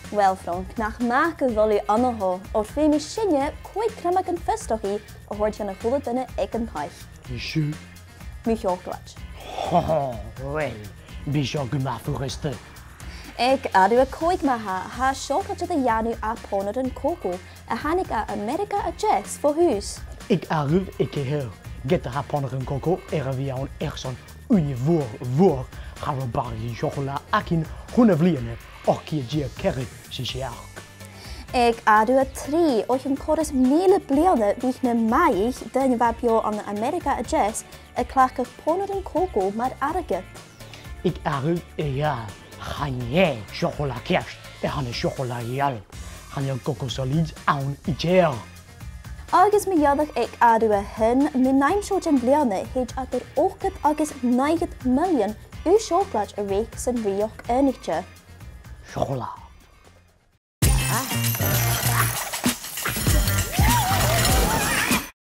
Wel, Frank, nach maak een volley anho, of veel meer sinje, Còig Criomagan festochi, of hoort je een goede dinne ik een paich. Monsieur. Seòclaid. Wel, bisho gemafuruste. Ik adu Còig ha seòclaid de janu a poner en coco, a hanik a Amerika a jazz voor huis. Ik arrive ik hier. Get de haponer en coco, via een erson, voor, harabari, chocola, akin, honevliene, orkie, kerry, sisiak. Ik adu 3, och een kodes mele bliane, wie ik ne maig, den wapjo aan Amerika a jazz, a klakke poner en coco, maar arge. Ik arrive ja, ganje, chocola kerst, een chocola jal, ganje coco solid, aan ijer. Agus mi jadag ik adu hun, mi naim shoten bliane, heet at er ook agus 9 miljoen u seòclaid a week zijn rioch enigtje. Chocola.